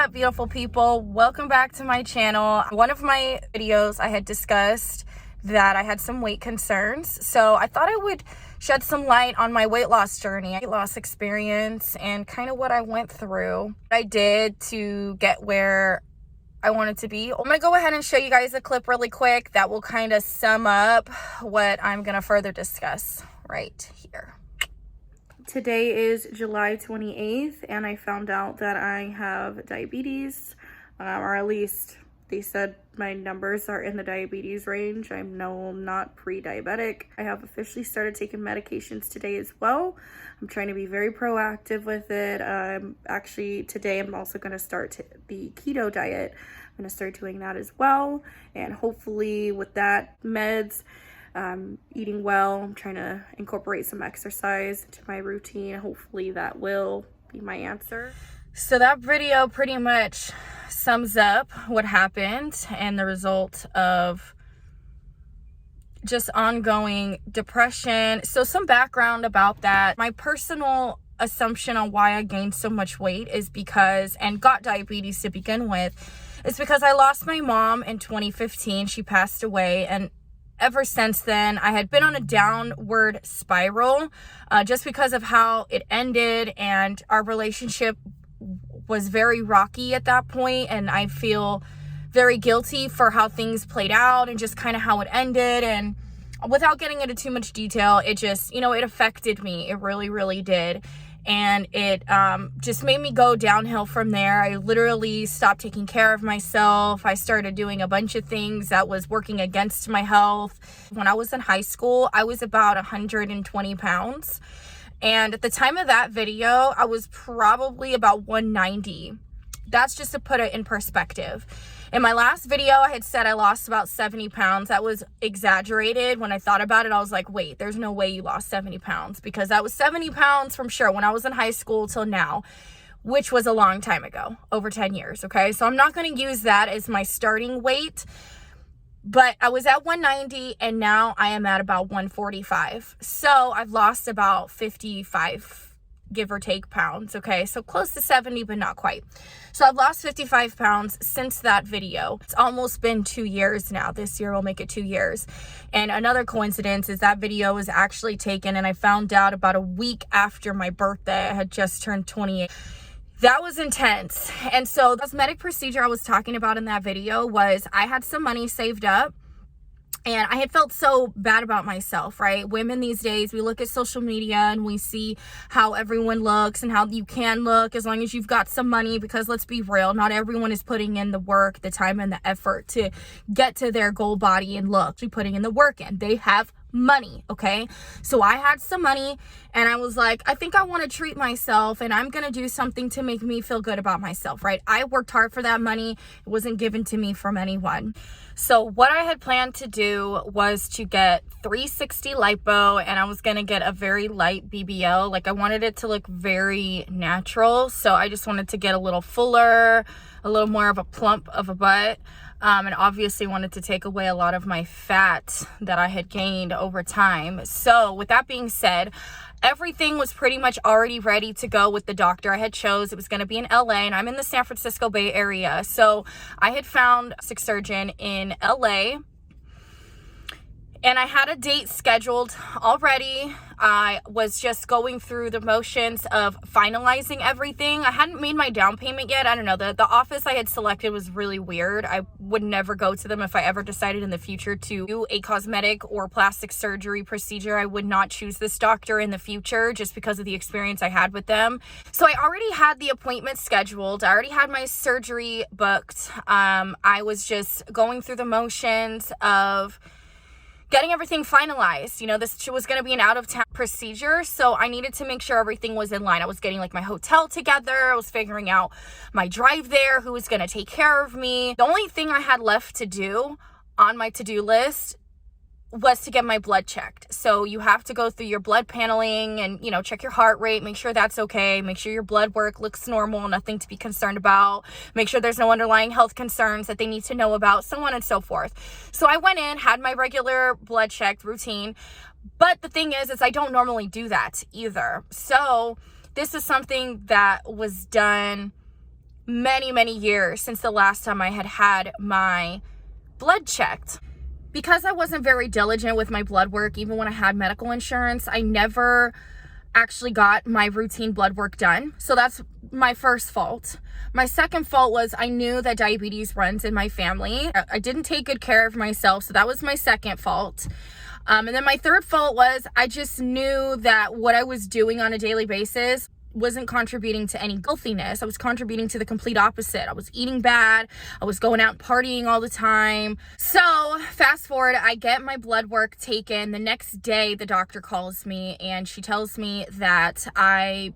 up, beautiful people? Welcome back to my channel. One of my videos I had discussed that I had some weight concerns, so I thought I would shed some light on my weight loss journey, weight loss experience, and kind of what I went through, what I did to get where I wanted to be. I'm gonna go ahead and show you guys a clip really quick that will kind of sum up what I'm gonna further discuss right here. Today is July 28th, and I found out that I have diabetes, or at least they said my numbers are in the diabetes range. I'm not pre-diabetic. I have officially started taking medications today as well. I'm trying to be very proactive with it. Actually, today I'm also going to start the Keto Diet. I'm going to start doing that as well, and hopefully with that meds, eating well. I'm trying to incorporate some exercise into my routine. Hopefully that will be my answer. So that video pretty much sums up what happened and the result of just ongoing depression. So some background about that. My personal assumption on why I gained so much weight is because, and got diabetes to begin with, is because I lost my mom in 2015. She passed away, and ever since then, I had been on a downward spiral just because of how it ended, and our relationship was very rocky at that point, and I feel very guilty for how things played out and just kind of how it ended. And without getting into too much detail, it just, it affected me. It really, really did. And it just made me go downhill from there. I literally stopped taking care of myself. I started doing a bunch of things that was working against my health. When I was in high school, I was about 120 pounds. And at the time of that video, I was probably about 190. That's just to put it in perspective. In my last video, I had said I lost about 70 pounds. That was exaggerated. When I thought about it, I was like, wait, there's no way you lost 70 pounds, because that was 70 pounds from when I was in high school till now, which was a long time ago, over 10 years, okay? So I'm not going to use that as my starting weight, but I was at 190 and now I am at about 145. So I've lost about 55 give or take pounds, okay? So close to 70, but not quite. So I've lost 55 pounds since that video. It's almost been 2 years now. This year will make it 2 years. And another coincidence is that video was actually taken, and I found out about a week after my birthday. I had just turned 28. That was intense. And so the cosmetic procedure I was talking about in that video was I had some money saved up, and I had felt so bad about myself, right? Women these days, we look at social media and we see how everyone looks and how you can look as long as you've got some money, because let's be real, not everyone is putting in the work, the time, and the effort to get to their goal body and look. They're putting in the work in. They have money, okay? So I had some money, and I was like, I think I want to treat myself, and I'm gonna do something to make me feel good about myself, right? I worked hard for that money. It wasn't given to me from anyone. So what I had planned to do was to get 360 lipo, and I was gonna get a very light BBL. Like, I wanted it to look very natural, so I just wanted to get a little fuller, a little more of a plump of a butt. And obviously wanted to take away a lot of my fat that I had gained over time. So with that being said, everything was pretty much already ready to go with the doctor I had chose. It was going to be in LA, and I'm in the San Francisco Bay Area. So I had found a plastic surgeon in LA, and I had a date scheduled already. I was just going through the motions of finalizing everything. I hadn't made my down payment yet. I don't know. The office I had selected was really weird. I would never go to them if I ever decided in the future to do a cosmetic or plastic surgery procedure. I would not choose this doctor in the future just because of the experience I had with them. So I already had the appointment scheduled. I already had my surgery booked. I was just going through the motions of getting everything finalized. This was going to be an out-of-town procedure, so I needed to make sure everything was in line. I was getting my hotel together. I was figuring out my drive there, who was going to take care of me. The only thing I had left to do on my to-do list was to get my blood checked. So you have to go through your blood paneling and, check your heart rate, make sure that's okay, make sure your blood work looks normal, nothing to be concerned about, make sure there's no underlying health concerns that they need to know about, so on and so forth. So I went in, had my regular blood check routine, but the thing is I don't normally do that either. So this is something that was done many, many years since the last time I had had my blood checked. Because I wasn't very diligent with my blood work, even when I had medical insurance, I never actually got my routine blood work done. So that's my first fault. My second fault was I knew that diabetes runs in my family. I didn't take good care of myself. So that was my second fault. And then my third fault was I just knew that what I was doing on a daily basis wasn't contributing to any healthiness. I was contributing to the complete opposite. I was eating bad. I was going out and partying all the time. So fast forward, I get my blood work taken. The next day, the doctor calls me and she tells me that I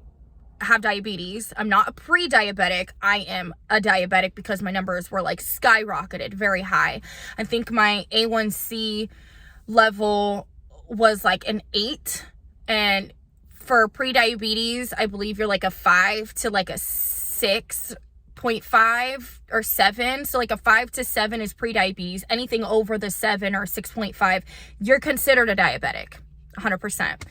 have diabetes. I'm not a pre-diabetic. I am a diabetic because my numbers were like skyrocketed, very high. I think my A1C level was like an 8, and for pre-diabetes, I believe you're like a 5 to like a 6.5 or 7. So like a 5 to 7 is pre-diabetes. Anything over the 7 or 6.5, you're considered a diabetic, 100%.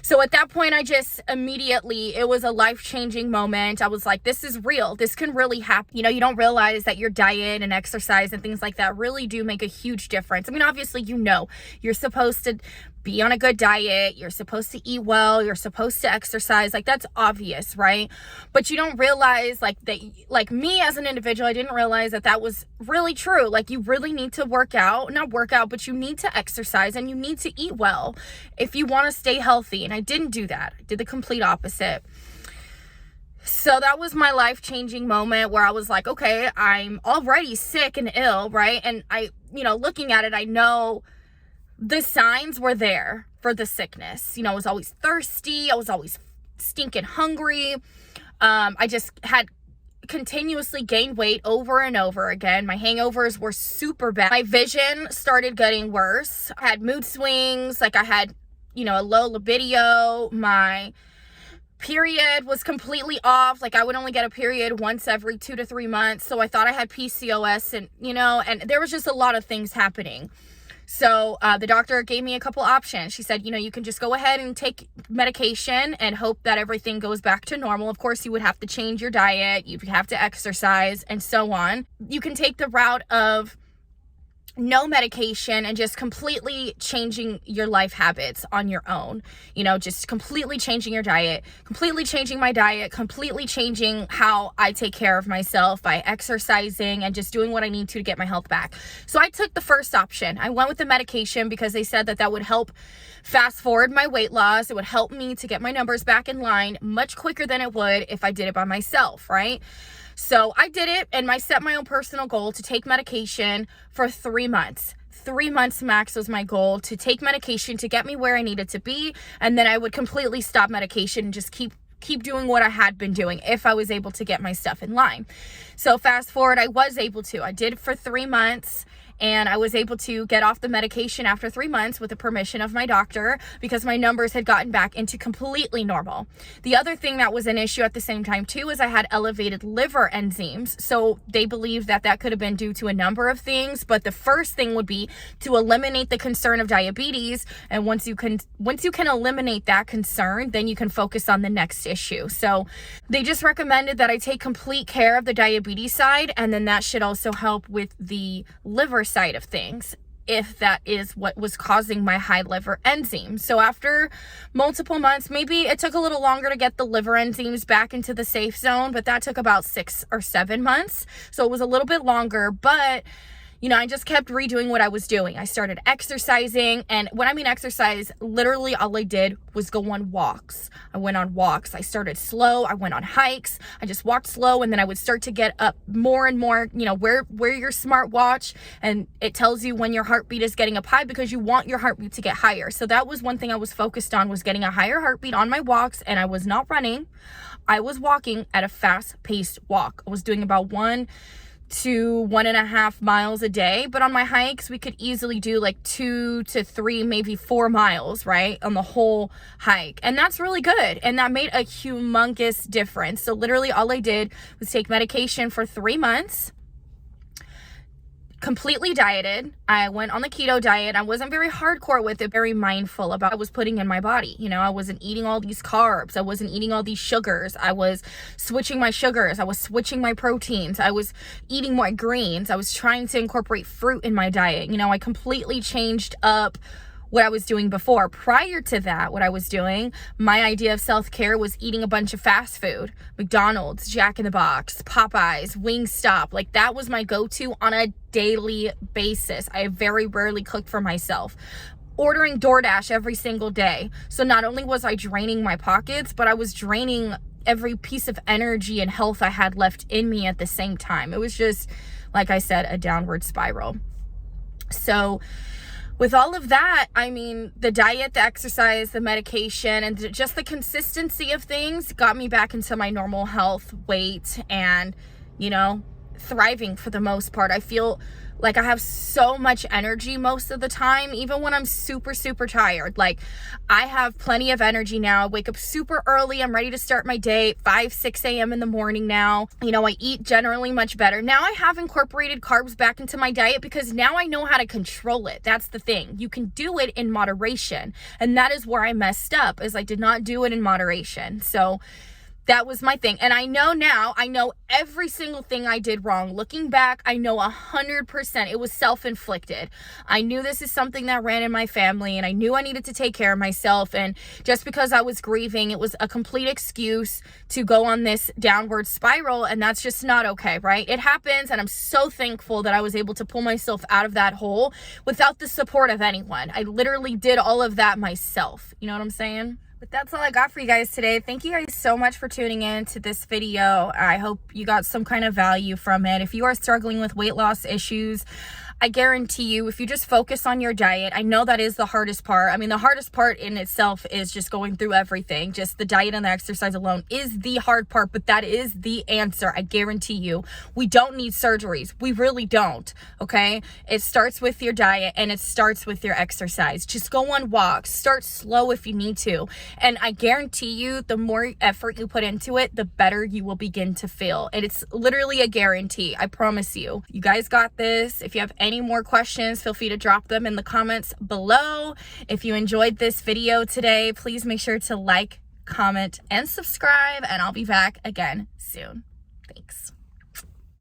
So at that point, I just immediately, it was a life-changing moment. I was like, this is real. This can really happen. You know, you don't realize that your diet and exercise and things like that really do make a huge difference. I mean, obviously, you know, you're supposed to be on a good diet. You're supposed to eat well. You're supposed to exercise. Like, that's obvious, right? But you don't realize, like, that, like me as an individual, I didn't realize that that was really true. Like, you really need to not work out, but you need to exercise and you need to eat well if you want to stay healthy. And I didn't do that. I did the complete opposite. So that was my life-changing moment where I was like, okay, I'm already sick and ill, right? And I, you know, looking at it, I know the signs were there for the sickness. You know, I was always thirsty. I was always stinking hungry. I just had continuously gained weight over and over again. My hangovers were super bad. My vision started getting worse. I had mood swings. Like I had, you know, a low libido. My period was completely off. Like I would only get a period once every 2 to 3 months. So I thought I had PCOS and, you know, and there was just a lot of things happening. So the doctor gave me a couple options. She said, you know, you can just go ahead and take medication and hope that everything goes back to normal. Of course, you would have to change your diet. You'd have to exercise and so on. You can take the route of no medication and just completely changing your life habits on your own. You know, just completely changing your diet, completely changing my diet, completely changing how I take care of myself by exercising and just doing what I need to get my health back. So I took the first option. I went with the medication because they said that that would help fast forward my weight loss. It would help me to get my numbers back in line much quicker than it would if I did it by myself, right? So I did it, and I set my own personal goal to take medication for 3 months. 3 months max was my goal, to take medication to get me where I needed to be, and then I would completely stop medication and just keep doing what I had been doing if I was able to get my stuff in line. So fast forward, I was able to. I did it for 3 months. And I was able to get off the medication after 3 months with the permission of my doctor because my numbers had gotten back into completely normal. The other thing that was an issue at the same time too is I had elevated liver enzymes. So they believe that that could have been due to a number of things, but the first thing would be to eliminate the concern of diabetes. And once you can eliminate that concern, then you can focus on the next issue. So they just recommended that I take complete care of the diabetes side, and then that should also help with the liver side of things, if that is what was causing my high liver enzymes. So after multiple months, maybe it took a little longer to get the liver enzymes back into the safe zone, but that took about 6 or 7 months. So it was a little bit longer, but you know, I just kept redoing what I was doing. I started exercising, and when I mean exercise, literally all I did was go on walks. I went on walks. I started slow. I went on hikes. I just walked slow, and then I would start to get up more and more. You know, wear your smartwatch, and it tells you when your heartbeat is getting up high because you want your heartbeat to get higher. So that was one thing I was focused on, was getting a higher heartbeat on my walks, and I was not running. I was walking at a fast-paced walk. I was doing about 1 to 1.5 miles a day, but on my hikes we could easily do like 2 to 3, maybe 4 miles, right, on the whole hike. And that's really good, and that made a humongous difference. So literally all I did was take medication for 3 months, completely dieted. I went on the keto diet. I wasn't very hardcore with it, very mindful about what I was putting in my body. You know, I wasn't eating all these carbs. I wasn't eating all these sugars. I was switching my sugars. I was switching my proteins. I was eating more greens. I was trying to incorporate fruit in my diet. You know, I completely changed up what I was doing before. Prior to that, what I was doing, my idea of self-care was eating a bunch of fast food, McDonald's, Jack in the Box, Popeyes, Wingstop. Like, that was my go-to on a daily basis. I very rarely cooked for myself. Ordering DoorDash every single day. So not only was I draining my pockets, but I was draining every piece of energy and health I had left in me at the same time. It was just, like I said, a downward spiral. So with all of that, I mean, the diet, the exercise, the medication, and just the consistency of things got me back into my normal health, weight, and, you know, thriving for the most part. I feel like I have so much energy most of the time, even when I'm super, super tired. Like, I have plenty of energy now. I wake up super early. I'm ready to start my day at 5, 6 a.m. in the morning now. You know, I eat generally much better. Now I have incorporated carbs back into my diet because now I know how to control it. That's the thing. You can do it in moderation. And that is where I messed up, is I did not do it in moderation. So that was my thing. And I know now, I know every single thing I did wrong. Looking back, I know 100% it was self-inflicted. I knew this is something that ran in my family, and I knew I needed to take care of myself. And just because I was grieving, it was a complete excuse to go on this downward spiral. And that's just not okay, right? It happens. And I'm so thankful that I was able to pull myself out of that hole without the support of anyone. I literally did all of that myself. You know what I'm saying? But that's all I got for you guys today. Thank you guys so much for tuning in to this video. I hope you got some kind of value from it. If you are struggling with weight loss issues, I guarantee you, if you just focus on your diet, I know that is the hardest part. I mean, the hardest part in itself is just going through everything. Just the diet and the exercise alone is the hard part, but that is the answer. I guarantee you. We don't need surgeries. We really don't, okay? It starts with your diet and it starts with your exercise. Just go on walks. Start slow if you need to. And I guarantee you, the more effort you put into it, the better you will begin to feel. And it's literally a guarantee. I promise you. You guys got this. If you have any more questions, feel free to drop them in the comments below. If you enjoyed this video today, please make sure to like, comment, and subscribe, and I'll be back again soon. Thanks.